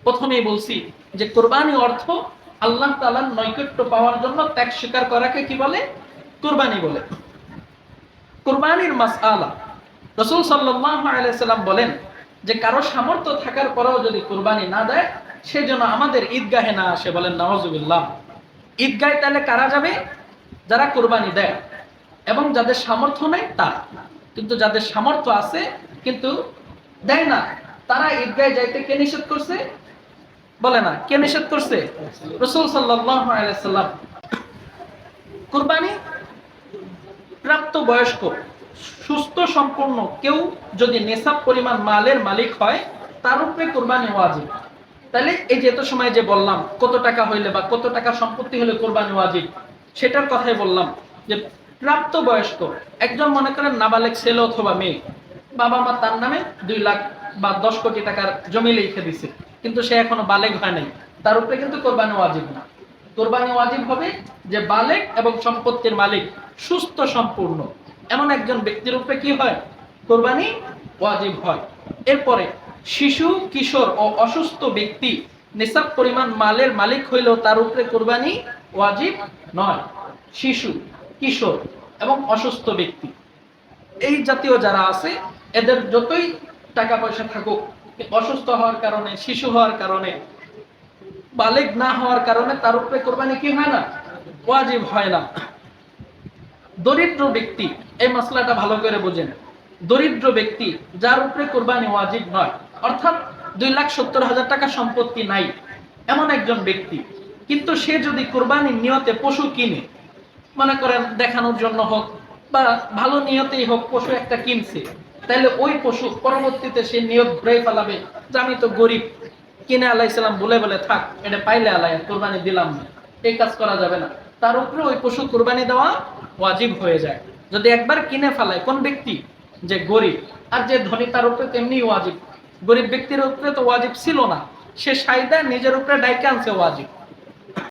প্রথমেই বলছি যে কুরবানি অর্থ আল্লাহ তাআলার নৈকট্য পাওয়ার জন্য ত্যাগ স্বীকার করাকে কি বলে? কুরবানি বলে। কুরবানির মাসআলা, রাসূল সাল্লাল্লাহু আলাইহি ওয়াসাল্লাম বলেন যে কারো সামর্থ্য থাকার পরেও যদি কুরবানি না দেয় সে যেন আমাদের ঈদগাহে না আসে। বলেন নাউজুবিল্লাহ। ঈদগাহে তাহলে কারা যাবে? যারা কুরবানি দেয় এবং যাদের সামর্থ্য নেই তারা। কিন্তু যাদের সামর্থ্য আছে কিন্তু দেয় না, তারা ঈদগাহে যাইতে কে নিষেধ করছে? বলে না, কে নিষেধ করছে? রাসূল সাল্লাল্লাহু আলাইহি ওয়াসাল্লাম। কুরবানি প্রাপ্ত বয়স্ক সুস্থ সম্পূর্ণ কেউ যদি নেশাব পরিমাণ মালের মালিক হয় তার উপরে কুরবানি ওয়াজিব। তাহলে এই যে এত সময় যে বললাম কত টাকা হইলে বা কত টাকা সম্পত্তি হলে কুরবানি ওয়াজিব, সেটার কথাই বললাম যে প্রাপ্ত বয়স্ক একজন, মনে করেন নাবালেগ ছেলে অথবা মেয়ে, বাবা মা তার নামে 2 লাখ বা 10 কোটি টাকার জমি লিখে দিছে কিন্তু সে এখনো বালেগ হয় নাই, তার উপরে কিন্তু কুরবানি ওয়াজিব না। কুরবানি ওয়াজিব হবে যে বালেগ এবং সম্পত্তির মালিক সুস্থ সম্পূর্ণ এমন একজন ব্যক্তির উপরে কি হয়? কুরবানি ওয়াজিব হয়। এরপরে শিশু কিশোর ও অসুস্থ ব্যক্তি নিসাব পরিমাণ মালের মালিক হইলেও তার উপরে কুরবানি ওয়াজিব নয়। শিশু কিশোর এবং অসুস্থ ব্যক্তি এই জাতীয় যারা আছে এদের যতই টাকা পয়সা থাকুক, অসুস্থ হওয়ার কারণে, শিশু হওয়ার কারণে, বালেগ না হওয়ার কারণে তার উপরে কুরবানি কি হয় না? ওয়াজিব হয় না। দরিদ্র ব্যক্তি, এই মাসলাটা ভালো করে বুঝেন, দরিদ্র ব্যক্তি যার উপরে কুরবানি ওয়াজিব নয়, অর্থাৎ 2,70,000 টাকা সম্পত্তি নাই এমন একজন ব্যক্তি, কিন্তু সে যদি কুরবানির নিয়তে পশু কিনে, মনে করেন দেখানোর জন্য হোক বা ভালো নিয়তেই হোক, পশু একটা কিনছে, তাহলে ওই পশু পরবর্তীতে সে নিয়ত ঘুরাই ফেলাবে যে আমি তো গরিব, কিনে আলাইসালাম বলে বলে থাক, এটা পাইলে আলাই, কুরবানি দিলাম না, এই কাজ করা যাবে না। তার উপরে ওই পশু কুরবানি দেওয়া ওয়াজিব হয়ে যায় যদি একবার কিনে ফেলায়। কোন ব্যক্তি? যে গরিব। আর যে ধনী তার উপরে তেমনি ওয়াজিব। গরিব ব্যক্তির উপরে তো ওয়াজিব ছিল না, সে সাইদা নিজের উপরে ডাইকে আনছে ওয়াজিব।